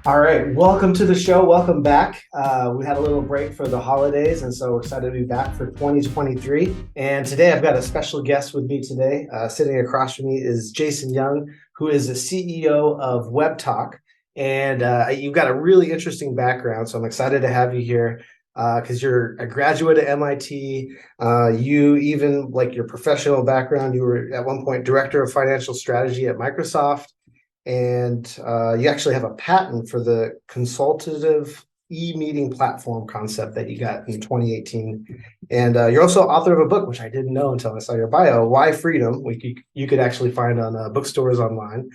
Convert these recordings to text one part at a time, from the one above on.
All right, welcome to the show. Welcome back. We had a little break for the holidays, and so we're excited to be back for 2023. And today I've got a special guest with me today. Sitting across from me is Jason Junge, who is the CEO of WebToq. And you've got a really interesting background, so I'm excited to have you here because you're a graduate at MIT. You even, like your professional background, you were at one point director of financial strategy at Microsoft. And you actually have a patent for the consultative e-meeting platform concept that you got in 2018. And you're also author of a book, which I didn't know until I saw your bio, Why Freedom, which you could actually find on bookstores online.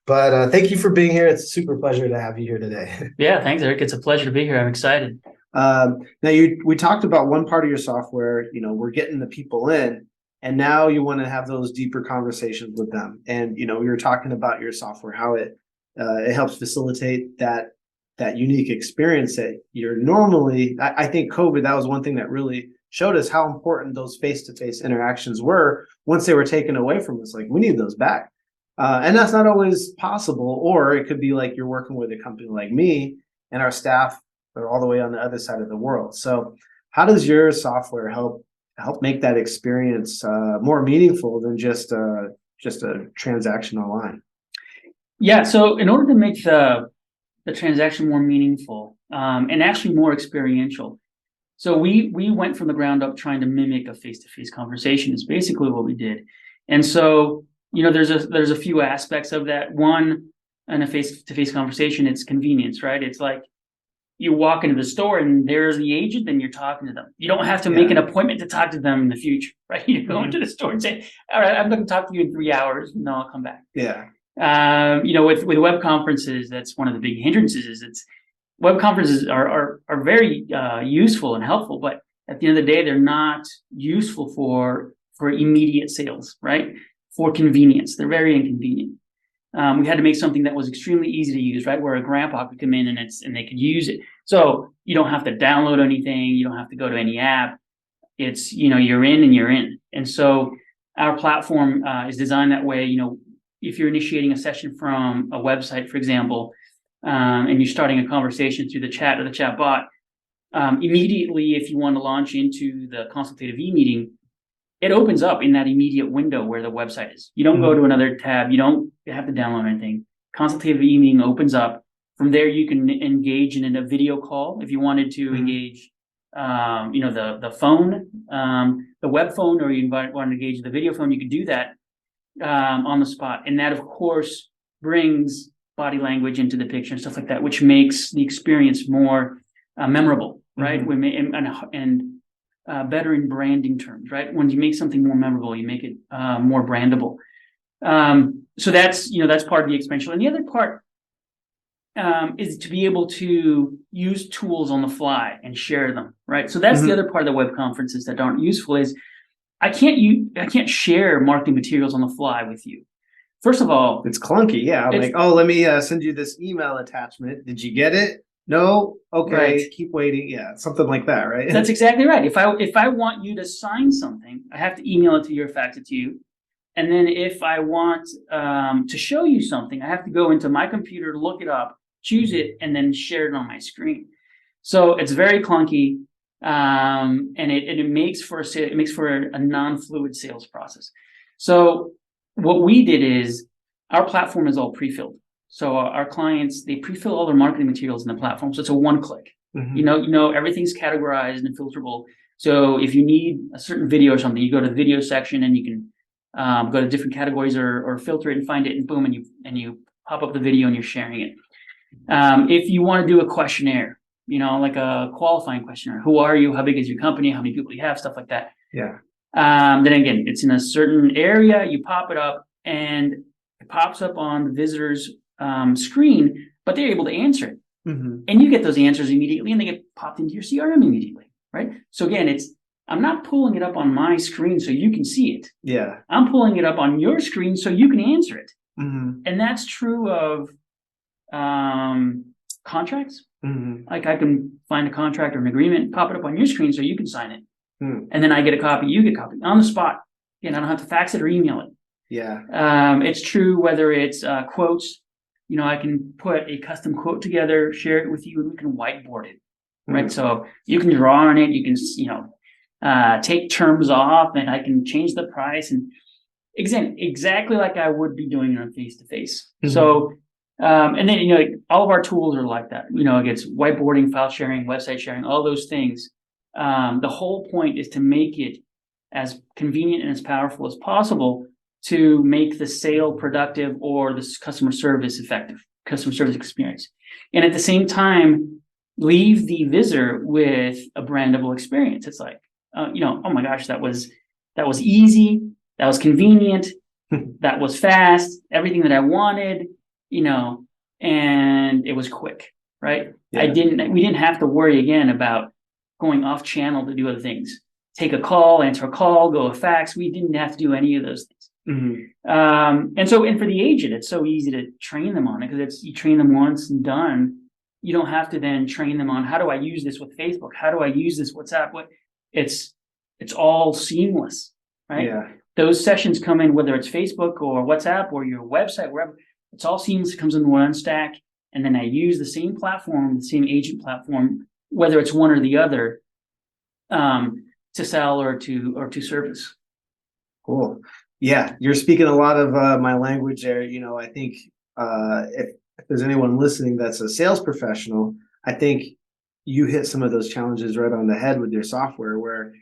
But thank you for being here. It's a super pleasure to have you here today. Yeah, thanks, Eric. It's a pleasure to be here. I'm excited. Now, we talked about one part of your software, we're getting the people in. And now you want to have those deeper conversations with them. And, we were talking about your software, how it helps facilitate that unique experience that you're normally, I think COVID, that was one thing that really showed us how important those face-to-face interactions were once they were taken away from us. Like, we need those back. And that's not always possible. Or it could be like you're working with a company like me and our staff are all the way on the other side of the world. So how does your software help make that experience more meaningful than just a transaction online? Yeah, so in order to make the transaction more meaningful and actually more experiential, so we went from the ground up trying to mimic a face-to-face conversation is basically what we did. And so, there's a few aspects of that. One, in a face-to-face conversation, it's convenience, right? It's like you walk into the store and there's the agent and you're talking to them. You don't have to make an appointment to talk to them in the future, right? You go into the store and say, all right, I'm going to talk to you in 3 hours and then I'll come back. Yeah. With web conferences, that's one of the big hindrances is web conferences are very useful and helpful, but at the end of the day, they're not useful for immediate sales, right? For convenience. They're very inconvenient. We had to make something that was extremely easy to use, right? Where a grandpa could come in and they could use it. So you don't have to download anything. You don't have to go to any app. It's, you're in and you're in. And so our platform is designed that way. If you're initiating a session from a website, for example, and you're starting a conversation through the chat or the chat bot, immediately, if you want to launch into the consultative e-meeting, it opens up in that immediate window where the website is. You don't go to another tab. You don't have to download anything. Consultative e-meeting opens up. From there, you can engage in a video call if you wanted to engage, the phone, the web phone, or you want to engage the video phone. You can do that on the spot, and that, of course, brings body language into the picture and stuff like that, which makes the experience more memorable, right? And better in branding terms, right? When you make something more memorable, you make it more brandable. So that's part of the experiential. And the other part is to be able to use tools on the fly and share them, right? So that's the other part of the web conferences that aren't useful is I can't share marketing materials on the fly with you. First of all, it's clunky. Yeah, I'm like, let me send you this email attachment. Did you get it? No. Okay. Right. Keep waiting. Yeah, something like that, right? That's exactly right. If I want you to sign something, I have to email it to you or fax it to you. And then if I want to show you something, I have to go into my computer, look it up, choose it, and then share it on my screen. So it's very clunky, and it makes for a non-fluid sales process. So what we did is our platform is all pre-filled. So our clients, they pre-fill all their marketing materials in the platform. So it's a one-click. Everything's categorized and filterable. So if you need a certain video or something, you go to the video section and you can go to different categories or filter it and find it, and boom, and you pop up the video and you're sharing it. If you want to do a questionnaire, like a qualifying questionnaire, who are you? How big is your company? How many people do you have? Stuff like that. Yeah. Then again, it's in a certain area. You pop it up and it pops up on the visitor's screen, but they're able to answer it. And you get those answers immediately and they get popped into your CRM immediately, right? So again, I'm not pulling it up on my screen so you can see it. Yeah. I'm pulling it up on your screen so you can answer it. And that's true of contracts. Like I can find a contract or an agreement, pop it up on your screen so you can sign it. And then I get a copy, you get a copy on the spot. Again, I don't have to fax it or email it. Yeah. It's true whether it's quotes, I can put a custom quote together, share it with you, and we can whiteboard it, right? So you can draw on it, you can, take terms off, and I can change the price, and exactly like I would be doing it on face-to-face. So, and then, all of our tools are like that. It gets whiteboarding, file sharing, website sharing, all those things. The whole point is to make it as convenient and as powerful as possible to make the sale productive or the customer service effective, customer service experience. And at the same time, leave the visitor with a brandable experience. It's like, oh my gosh, that was easy, that was convenient, that was fast, everything that I wanted, and it was quick, right? Yeah. We didn't have to worry again about going off channel to do other things. Take a call, answer a call, go a fax. We didn't have to do any of those things. And for the agent, it's so easy to train them on it because you train them once and done. You don't have to then train them on how do I use this with Facebook? How do I use this WhatsApp? It's all seamless, right? Yeah. Those sessions come in, whether it's Facebook or WhatsApp or your website, wherever, it's all seamless. It comes in one stack. And then I use the same platform, the same agent platform, whether it's one or the other, to sell or to service. Cool. Yeah, you're speaking a lot of my language there. I think if there's anyone listening that's a sales professional, I think you hit some of those challenges right on the head with your software, where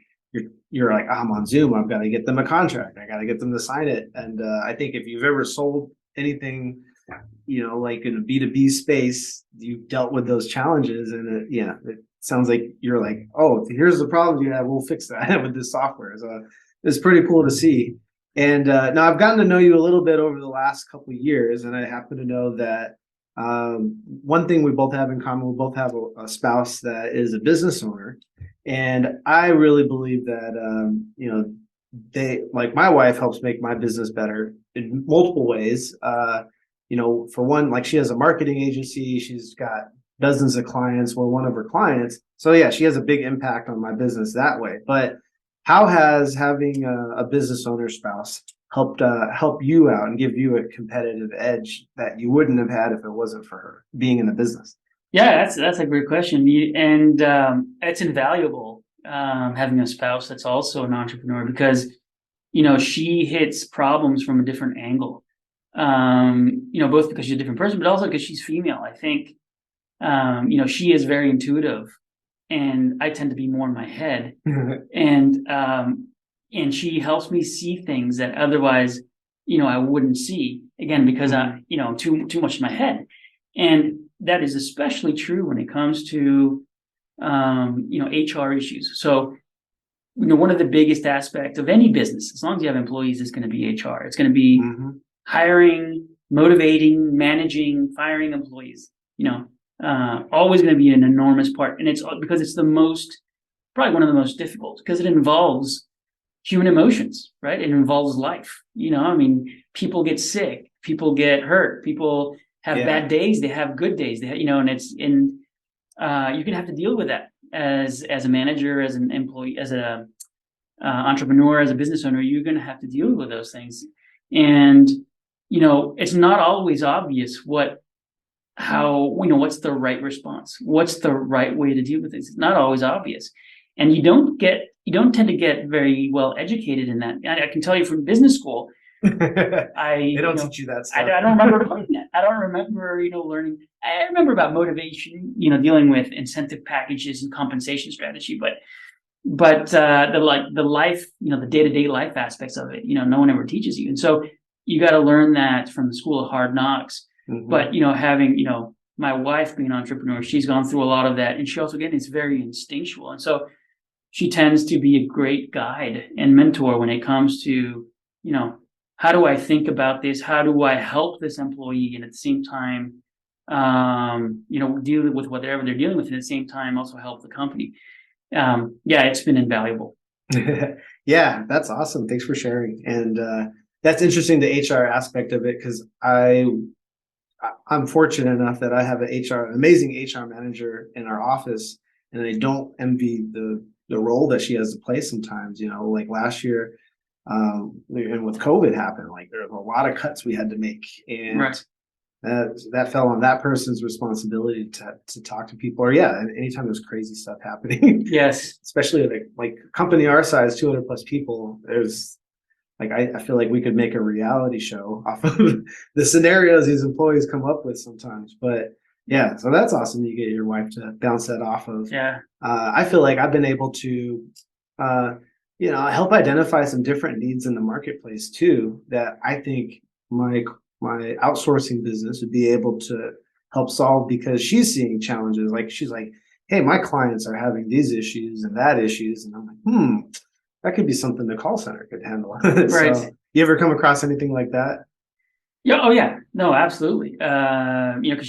you're like, I'm on Zoom, I've got to get them a contract, I got to get them to sign it. And I think if you've ever sold anything, like in a B2B space, you've dealt with those challenges, and it sounds like you're like, oh, here's the problem you have, we'll fix that with this software. So it's pretty cool to see. And now I've gotten to know you a little bit over the last couple of years, and I happen to know that one thing we both have in common, we both have a spouse that is a business owner. And I really believe that, they, like, my wife helps make my business better in multiple ways. For one, like, she has a marketing agency, she's got dozens of clients. We're one of her clients. So yeah, she has a big impact on my business that way. But how has having a business owner spouse help you out and give you a competitive edge that you wouldn't have had if it wasn't for her being in the business? Yeah, that's a great question, and it's invaluable having a spouse that's also an entrepreneur, because she hits problems from a different angle. Both because she's a different person, but also because she's female. I think she is very intuitive, and I tend to be more in my head, and she helps me see things that otherwise I wouldn't see, again because I'm too much in my head. And that is especially true when it comes to HR issues. So one of the biggest aspects of any business, as long as you have employees, is going to be HR. It's going to be hiring, motivating, managing, firing employees. Always going to be an enormous part, and it's because it's probably one of the most difficult, because it involves human emotions, right? It involves life. People get sick, people get hurt, people have bad days, they have good days, and you can have to deal with that as a manager, as an employee, as a entrepreneur, as a business owner. You're going to have to deal with those things, and it's not always obvious what's the right response, what's the right way to deal with this. It's not always obvious, and you don't tend to get very well educated in that. I can tell you from business school, they don't teach you that stuff. I don't remember learning that. I don't remember, learning. I remember about motivation, dealing with incentive packages and compensation strategy, but the life, the day-to-day life aspects of it, no one ever teaches you. And so you got to learn that from the school of hard knocks. But, having, my wife being an entrepreneur, she's gone through a lot of that. And she also, again, is very instinctual. And so she tends to be a great guide and mentor when it comes to, how do I think about this? How do I help this employee? And at the same time, deal with whatever they're dealing with, and at the same time, also help the company. It's been invaluable. Yeah, that's awesome. Thanks for sharing. And that's interesting, the HR aspect of it, because I'm fortunate enough that I have an amazing HR manager in our office, and I don't envy the role that she has to play sometimes. Like last year, and with COVID happened, like there were a lot of cuts we had to make, and that fell on that person's responsibility to talk to people. Or yeah, and anytime there's crazy stuff happening, Yes. especially like a company our size, 200 plus people, there's like I feel like we could make a reality show off of the scenarios these employees come up with sometimes. But yeah, so that's awesome. You get your wife to bounce that off of. Yeah. I feel like I've been able to, uh, help identify some different needs in the marketplace too, that I think my outsourcing business would be able to help solve, because she's seeing challenges. Like she's like, hey, my clients are having these issues and that issues, and I'm like, that could be something the call center could handle. Right. So you ever come across anything like that? Yeah. Oh, yeah. No, absolutely. Because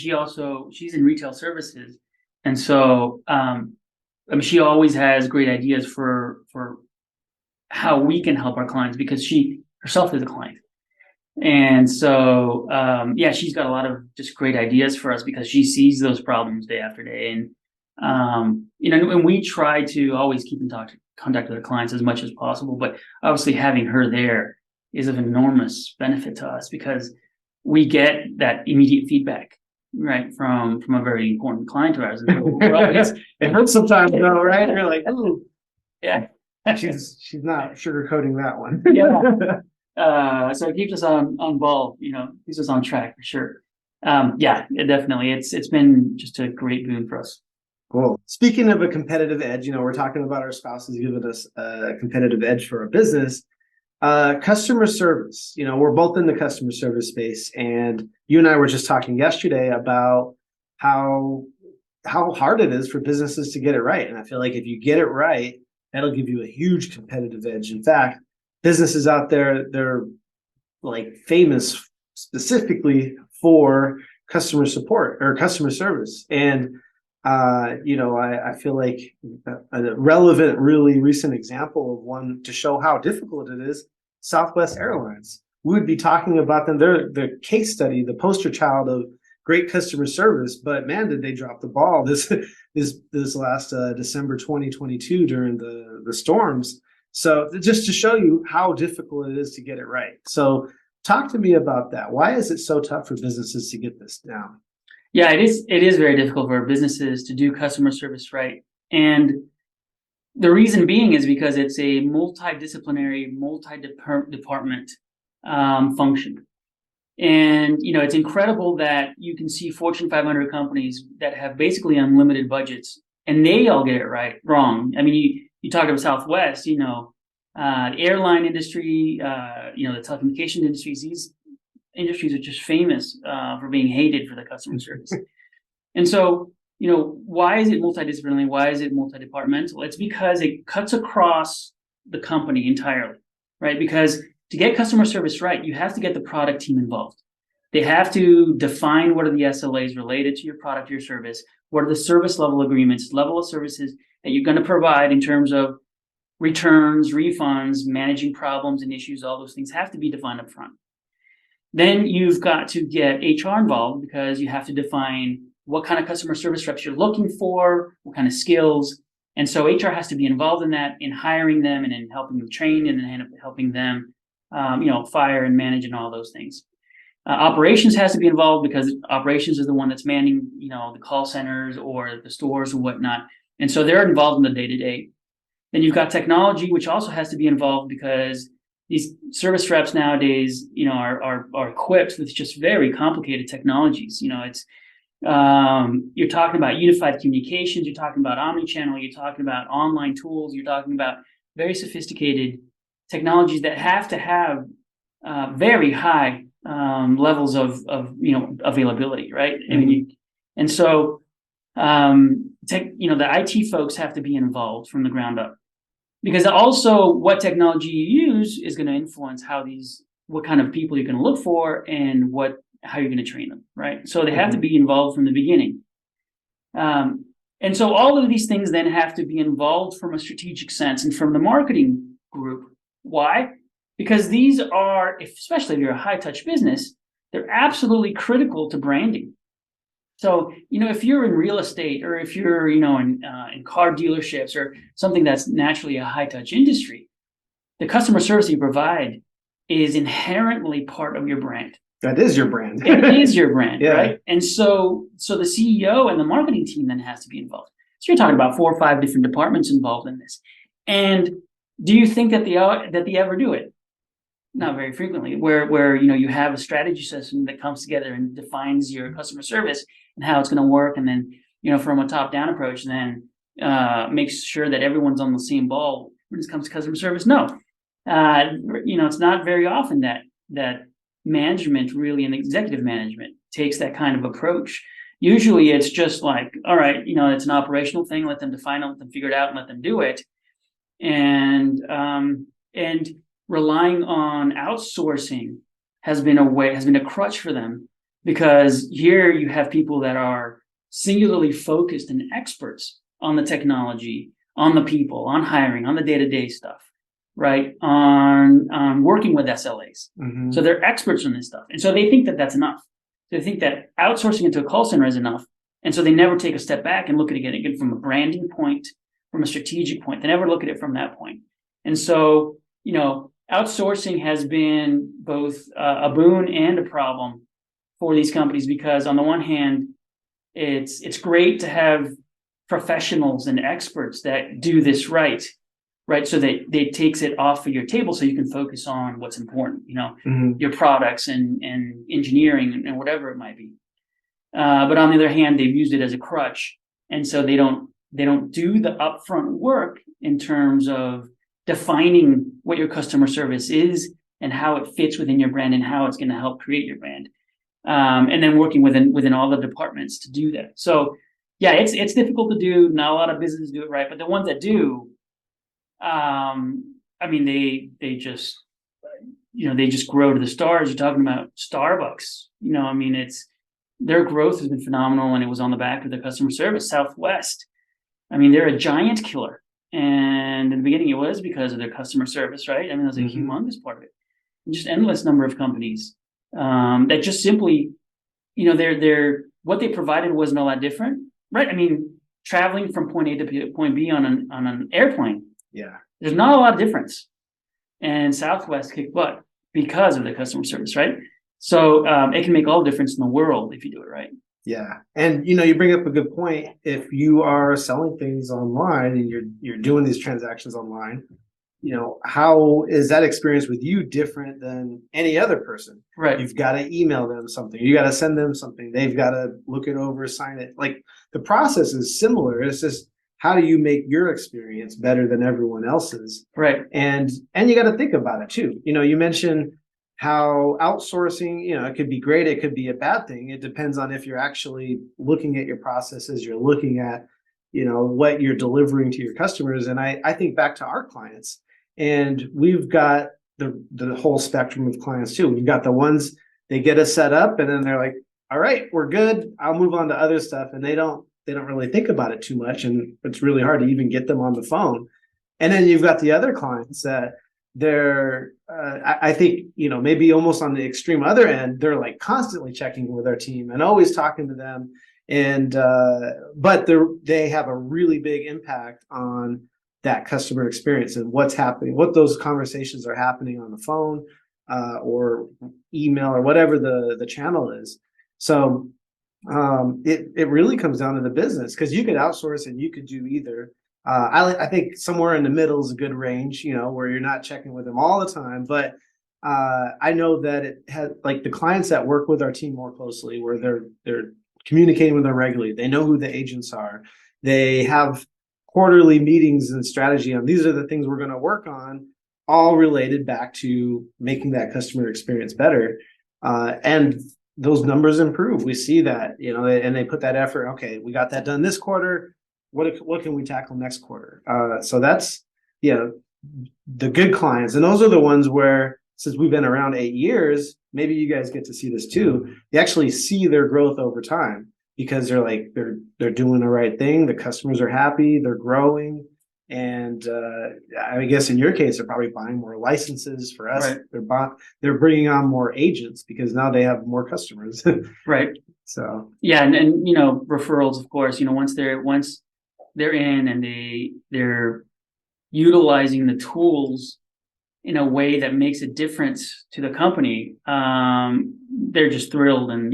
she's in retail services, and so I mean, she always has great ideas for how we can help our clients because she herself is a client, and so yeah, she's got a lot of just great ideas for us because she sees those problems day after day, and and we try to always keep in contact with our clients as much as possible. But obviously, having her there is of enormous benefit to us because we get that immediate feedback, right, from a very important client of ours. It hurts sometimes though, right? You're like, ooh, Yeah. she's not sugarcoating that one. Yeah. So it keeps us on ball, keeps us on track for sure. Yeah, definitely. It's been just a great boon for us. Cool. Speaking of a competitive edge, we're talking about our spouses giving us a competitive edge for our business. Customer service. We're both in the customer service space, and you and I were just talking yesterday about how hard it is for businesses to get it right. And I feel like if you get it right, that'll give you a huge competitive edge. In fact, businesses out there, they're like famous specifically for customer support or customer service. And I feel like a relevant, really recent example of one to show how difficult it is, Southwest Airlines. We would be talking about them. They're the case study, the poster child of great customer service, but man, did they drop the ball this last December 2022 during the storms. So just to show you how difficult it is to get it right. So talk to me about that. Why is it so tough for businesses to get this down? Yeah, it is very difficult for businesses to do customer service right. And the reason being is because it's a multidisciplinary, multi-department function. And, it's incredible that you can see Fortune 500 companies that have basically unlimited budgets and they all get it wrong. I mean, you talked about Southwest, the airline industry, the telecommunication industries, these industries are just famous for being hated for the customer service. And so, why is it multidisciplinary? Why is it multidepartmental? It's because it cuts across the company entirely, right? Because to get customer service right, you have to get the product team involved. They have to define what are the SLAs related to your product or your service. What are the service level agreements, level of services that you're going to provide in terms of returns, refunds, managing problems and issues. All those things have to be defined up front. Then you've got to get HR involved because you have to define what kind of customer service reps you're looking for, what kind of skills. And so HR has to be involved in that, in hiring them and in helping them train and then helping them, fire and manage and all those things. Operations has to be involved because operations is the one that's manning, the call centers or the stores or whatnot. And so they're involved in the day-to-day. Then you've got technology, which also has to be involved because these service reps nowadays, are equipped with just very complicated technologies. It's you're talking about unified communications, you're talking about omni-channel, you're talking about online tools, you're talking about very sophisticated technologies that have to have very high levels of availability, right? Mm-hmm. I mean, and so the IT folks have to be involved from the ground up. Because also what technology you use is going to influence what kind of people you're going to look for and how you're going to train them, right? So they have to be involved from the beginning. And so all of these things then have to be involved from a strategic sense and from the marketing group. Why? Because these are, especially if you're a high-touch business, they're absolutely critical to branding. So, if you're in real estate or if you're, in car dealerships or something that's naturally a high-touch industry, the customer service you provide is inherently part of your brand. That is your brand. It is your brand, Yeah. right? And so the CEO and the marketing team then has to be involved. So you're talking about 4 or 5 different departments involved in this. And do you think that they ever do it? Not very frequently. Where you have a strategy session that comes together and defines your customer service and how it's going to work, and then from a top-down approach, then makes sure that everyone's on the same ball when it comes to customer service. No, it's not very often that management really, and executive management, takes that kind of approach. Usually it's just like, all right, it's an operational thing, let them define it, let them figure it out, and let them do it. And relying on outsourcing has been a crutch for them, because here you have people that are singularly focused and experts on the technology, on the people, on hiring, on the day-to-day stuff, right? On working with SLAs. Mm-hmm. So they're experts in this stuff. And so they think that that's enough. They think that outsourcing into a call center is enough. And so they never take a step back and look at it again from a branding point, from a strategic point. They never look at it from that point. And so, outsourcing has been both a boon and a problem for these companies, because on the one hand, it's great to have professionals and experts that do this right? So that it takes it off of your table so you can focus on what's important, Mm-hmm. your products and engineering and whatever it might be. But on the other hand, they've used it as a crutch. And so they don't do the upfront work in terms of defining what your customer service is and how it fits within your brand and how it's going to help create your brand. And then working within all the departments to do that. So yeah, it's difficult to do. Not a lot of businesses do it right, but the ones that do, they just grow to the stars. You're talking about Starbucks. Their growth has been phenomenal, and it was on the back of their customer service. Southwest, they're a giant killer. And in the beginning, it was because of their customer service, right? That was a Mm-hmm. humongous part of it. And just endless number of companies that just simply, their what they provided wasn't all that different, right? Traveling from point A to point B on an airplane. Yeah. There's not a lot of difference. And Southwest kicked butt because of the customer service, right? So it can make all the difference in the world if you do it right. Yeah. And you bring up a good point. If you are selling things online and you're doing these transactions online, how is that experience with you different than any other person? Right. You've got to email them something. You got to send them something. They've got to look it over, sign it. Like, the process is similar. It's just, how do you make your experience better than everyone else's? Right. And you got to think about it too. You mentioned how outsourcing, it could be great, it could be a bad thing. It depends on if you're actually looking at your processes, you're looking at, what you're delivering to your customers. And I think back to our clients, and we've got the whole spectrum of clients too. We've got the ones, they get us set up and then they're like, all right, we're good, I'll move on to other stuff. And they don't really think about it too much. And it's really hard to even get them on the phone. And then you've got the other clients that they're, I think, maybe almost on the extreme other end, they're like constantly checking with our team and always talking to them. And, but they have a really big impact on that customer experience and what's happening, what those conversations are happening on the phone, or email, or whatever the channel is. So, it really comes down to the business, because you could outsource and you could do either. I think somewhere in the middle is a good range, where you're not checking with them all the time. But I know that it has, like, the clients that work with our team more closely, where they're communicating with them regularly. They know who the agents are. They have quarterly meetings and strategy on, these are the things we're going to work on, all related back to making that customer experience better. And those numbers improve. We see that, and they put that effort. Okay, we got that done this quarter. What can we tackle next quarter? So that's, the good clients. And those are the ones where, since we've been around 8 years, maybe you guys get to see this too. They actually see their growth over time, because they're doing the right thing. The customers are happy, they're growing. And I guess in your case, they're probably buying more licenses. For us, right, they're bringing on more agents because now they have more customers. Right. So yeah, and referrals, of course. Once they're in and they're utilizing the tools in a way that makes a difference to the company, they're just thrilled, and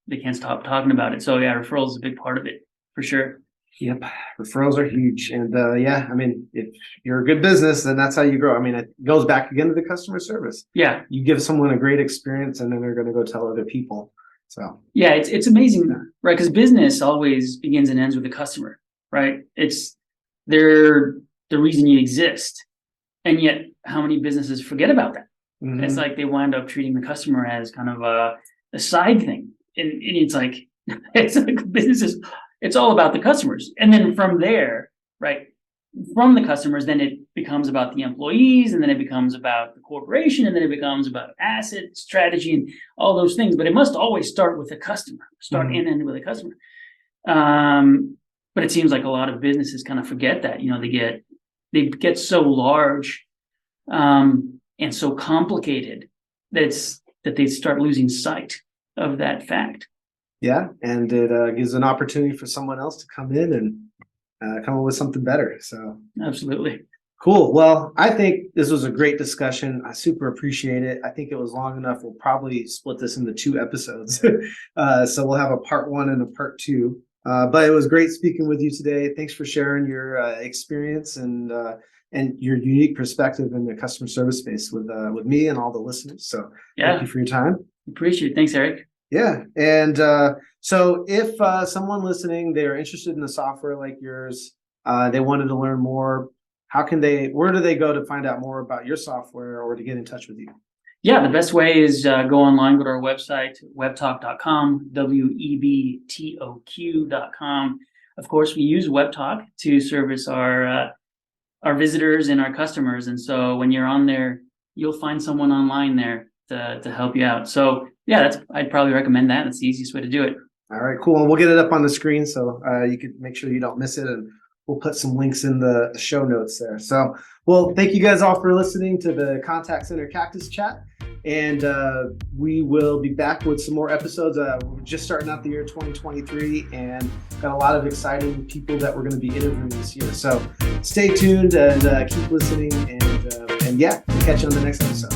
they can't stop talking about it. So yeah, referrals is a big part of it for sure. Yep, referrals are huge, and yeah, I mean, if you're a good business, then that's how you grow. I mean, it goes back again to the customer service. Yeah, you give someone a great experience, and then they're going to go tell other people. So yeah, it's amazing, right? Because business always begins and ends with the customer, right? They're the reason you exist, and yet how many businesses forget about that? Mm-hmm. It's like they wind up treating the customer as kind of a side thing, and it's like businesses. It's all about the customers. And then from there, right, from the customers, then it becomes about the employees, and then it becomes about the corporation, and then it becomes about asset strategy and all those things. But it must always start with the customer, and end with a customer. But it seems like a lot of businesses kind of forget that. They get so large and so complicated that they start losing sight of that fact. Yeah, and it gives an opportunity for someone else to come in and come up with something better. So absolutely. Cool. Well, I think this was a great discussion. I super appreciate it. I think it was long enough. We'll probably split this into 2 episodes. So we'll have a part 1 and a part 2. But it was great speaking with you today. Thanks for sharing your experience and your unique perspective in the customer service space with me and all the listeners. So Thank you for your time. Appreciate it. Thanks, Eric. Yeah. And so if someone listening, they're interested in a software like yours, they wanted to learn more, where do they go to find out more about your software or to get in touch with you? Yeah, the best way is go online, go to our website, webtoq.com, WebToq.com. Of course, we use WebToq to service our visitors and our customers. And so when you're on there, you'll find someone online there to help you out. So yeah, I'd probably recommend that. That's the easiest way to do it. All right, cool. And we'll get it up on the screen so you can make sure you don't miss it. And we'll put some links in the show notes there. So, well, thank you guys all for listening to the Contact Center Cactus Chat. And we will be back with some more episodes. We're just starting out the year 2023 and got a lot of exciting people that we're going to be interviewing this year. So stay tuned and keep listening. And yeah, we'll catch you on the next episode.